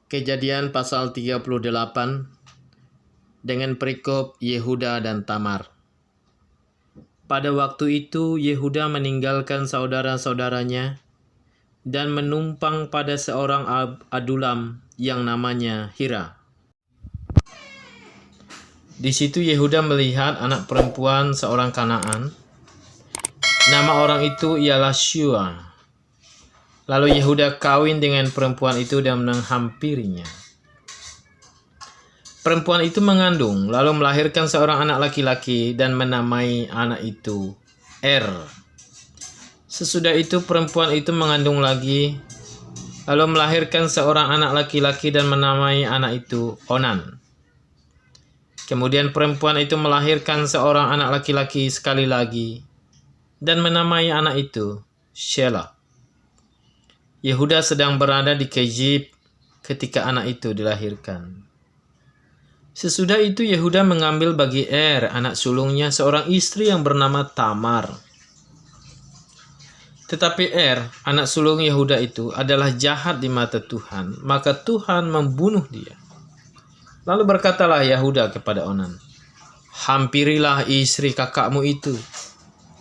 Kejadian pasal 38 dengan perikop Yehuda dan Tamar. Pada waktu itu Yehuda meninggalkan saudara-saudaranya dan menumpang pada seorang Adulam yang namanya Hira. Di situ Yehuda melihat anak perempuan seorang Kanaan. Nama orang itu ialah Shua. Lalu Yehuda kawin dengan perempuan itu dan menghampirinya. Perempuan itu mengandung, lalu melahirkan seorang anak laki-laki dan menamai anak itu Er. Sesudah itu perempuan itu mengandung lagi, lalu melahirkan seorang anak laki-laki dan menamai anak itu Onan. Kemudian perempuan itu melahirkan seorang anak laki-laki sekali lagi dan menamai anak itu Shelah. Yehuda sedang berada di Kejib ketika anak itu dilahirkan. Sesudah itu Yehuda mengambil bagi Er, anak sulungnya, seorang istri yang bernama Tamar. Tetapi Er, anak sulung Yehuda itu adalah jahat di mata Tuhan, maka Tuhan membunuh dia. Lalu berkatalah Yehuda kepada Onan, "Hampirilah istri kakakmu itu,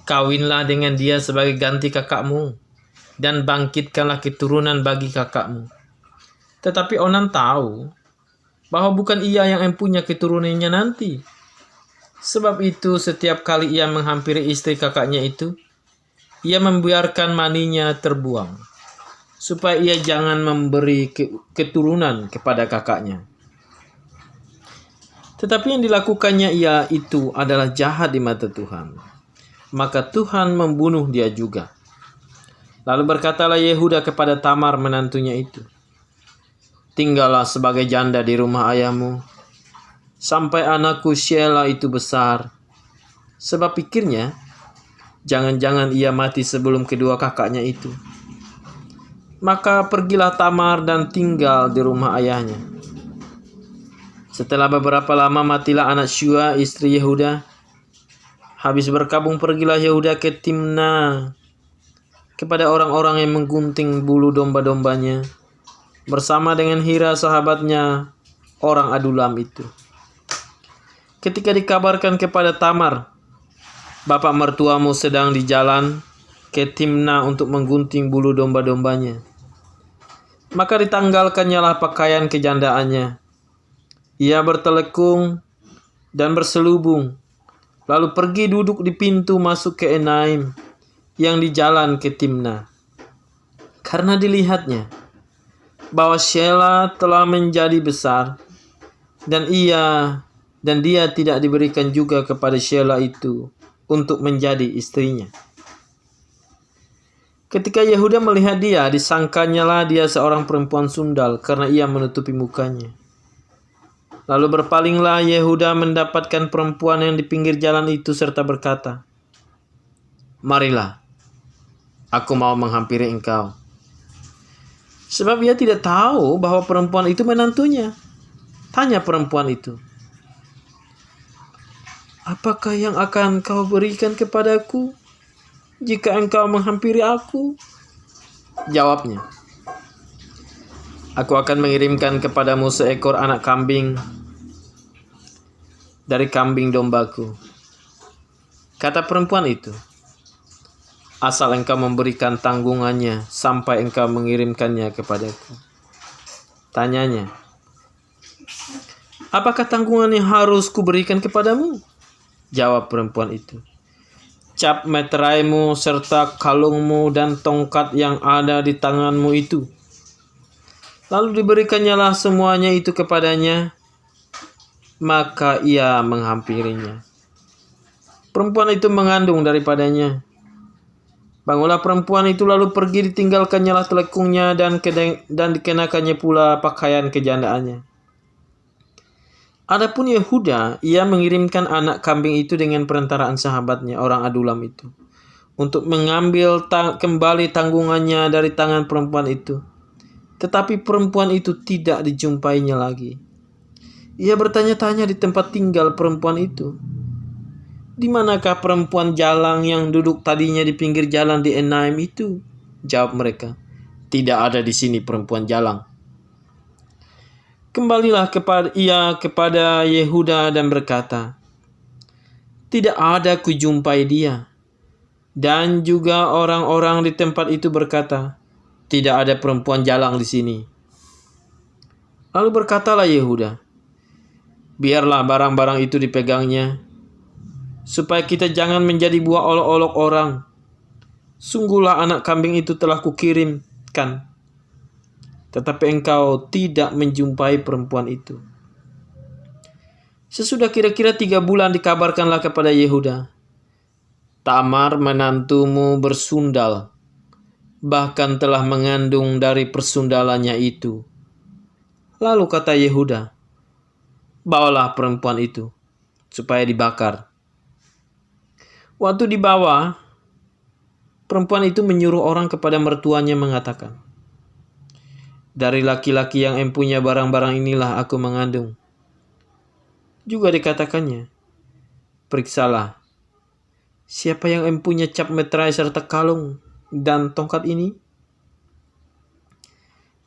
kawinlah dengan dia sebagai ganti kakakmu, dan bangkitkanlah keturunan bagi kakakmu." Tetapi Onan tahu bahwa bukan ia yang mempunyai keturunannya nanti. Sebab itu setiap kali ia menghampiri istri kakaknya itu, ia membiarkan maninya terbuang, supaya ia jangan memberi keturunan kepada kakaknya. Tetapi yang dilakukannya ia itu adalah jahat di mata Tuhan, maka Tuhan membunuh dia juga. Lalu berkatalah Yehuda kepada Tamar menantunya itu, "Tinggallah sebagai janda di rumah ayahmu, sampai anakku Shelah itu besar." Sebab pikirnya, jangan-jangan ia mati sebelum kedua kakaknya itu. Maka pergilah Tamar dan tinggal di rumah ayahnya. Setelah beberapa lama matilah anak Shua istri Yehuda. Habis berkabung pergilah Yehuda ke Timna kepada orang-orang yang menggunting bulu domba-dombanya, bersama dengan Hira sahabatnya, orang Adulam itu. Ketika dikabarkan kepada Tamar, "Bapak mertuamu sedang di jalan ke Timna untuk menggunting bulu domba-dombanya," maka ditanggalkannya lah pakaian kejandaannya. Ia bertelekung dan berselubung, lalu pergi duduk di pintu masuk ke Enaim yang di jalan ke Timna. Karena dilihatnya bahwa Shelah telah menjadi besar, dan dia tidak diberikan juga kepada Shelah itu untuk menjadi istrinya. Ketika Yehuda melihat dia, disangkanyalah dia seorang perempuan sundal karena ia menutupi mukanya. Lalu berpalinglah Yehuda mendapatkan perempuan yang di pinggir jalan itu serta berkata, "Marilah, aku mau menghampiri engkau." Sebab ia tidak tahu bahwa perempuan itu menantunya. Tanya perempuan itu, "Apakah yang akan kau berikan kepadaku jika engkau menghampiri aku?" Jawabnya, "Aku akan mengirimkan kepadamu seekor anak kambing dari kambing dombaku." Kata perempuan itu, "Asal engkau memberikan tanggungannya sampai engkau mengirimkannya kepadaku." Tanyanya, "Apakah tanggungan yang harus kuberikan kepadamu?" Jawab perempuan itu, "Cap meteraimu serta kalungmu dan tongkat yang ada di tanganmu itu." Lalu diberikannya lah semuanya itu kepadanya, maka ia menghampirinya. Perempuan itu mengandung daripadanya. Bangunlah perempuan itu lalu pergi, ditinggalkannya lah telekungnya dan dikenakannya pula pakaian kejandaannya. Adapun Yehuda, ia mengirimkan anak kambing itu dengan perantaraan sahabatnya, orang Adulam itu, untuk mengambil kembali tanggungannya dari tangan perempuan itu. Tetapi perempuan itu tidak dijumpainya lagi. Ia bertanya-tanya di tempat tinggal perempuan itu, "Di manakah perempuan jalang yang duduk tadinya di pinggir jalan di Enaim itu?" Jawab mereka, "Tidak ada di sini perempuan jalang." Kembalilah kepada Yehuda dan berkata, "Tidak ada kujumpai dia." Dan juga orang-orang di tempat itu berkata, "Tidak ada perempuan jalang di sini." Lalu berkatalah Yehuda, "Biarlah barang-barang itu dipegangnya, supaya kita jangan menjadi buah olok-olok orang. Sungguhlah anak kambing itu telah kukirimkan, tetapi engkau tidak menjumpai perempuan itu." Sesudah kira-kira 3 bulan dikabarkanlah kepada Yehuda, "Tamar menantumu bersundal, bahkan telah mengandung dari persundalannya itu." Lalu kata Yehuda, "Bawalah perempuan itu, supaya dibakar." Waktu dibawa, perempuan itu menyuruh orang kepada mertuanya mengatakan, "Dari laki-laki yang empunya barang-barang inilah aku mengandung." Juga dikatakannya, "Periksalah, siapa yang empunya cap meterai serta kalung dan tongkat ini?"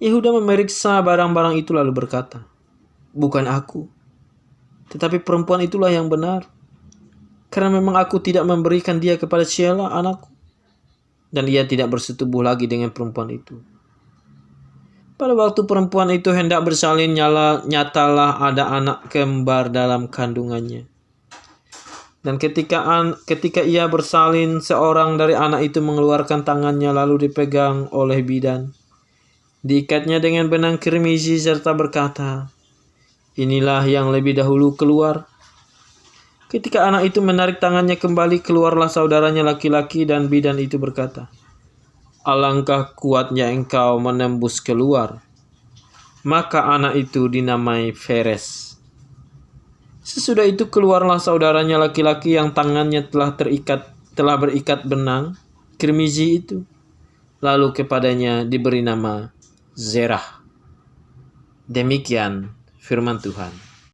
Yehuda memeriksa barang-barang itu lalu berkata, "Bukan aku, tetapi perempuan itulah yang benar. Karena memang aku tidak memberikan dia kepada Shelah anakku, dan ia tidak bersetubuh lagi dengan perempuan itu." Pada waktu perempuan itu hendak bersalin, nyatalah ada anak kembar dalam kandungannya. Dan ketika ia bersalin, seorang dari anak itu mengeluarkan tangannya lalu dipegang oleh bidan. Diikatnya dengan benang kirmizi serta berkata, "Inilah yang lebih dahulu keluar." Ketika anak itu menarik tangannya kembali, keluarlah saudaranya laki-laki dan bidan itu berkata, "Alangkah kuatnya engkau menembus keluar." Maka anak itu dinamai Feres. Sesudah itu keluarlah saudaranya laki-laki yang tangannya telah berikat benang kirmizi itu. Lalu kepadanya diberi nama Zerah. Demikian firman Tuhan.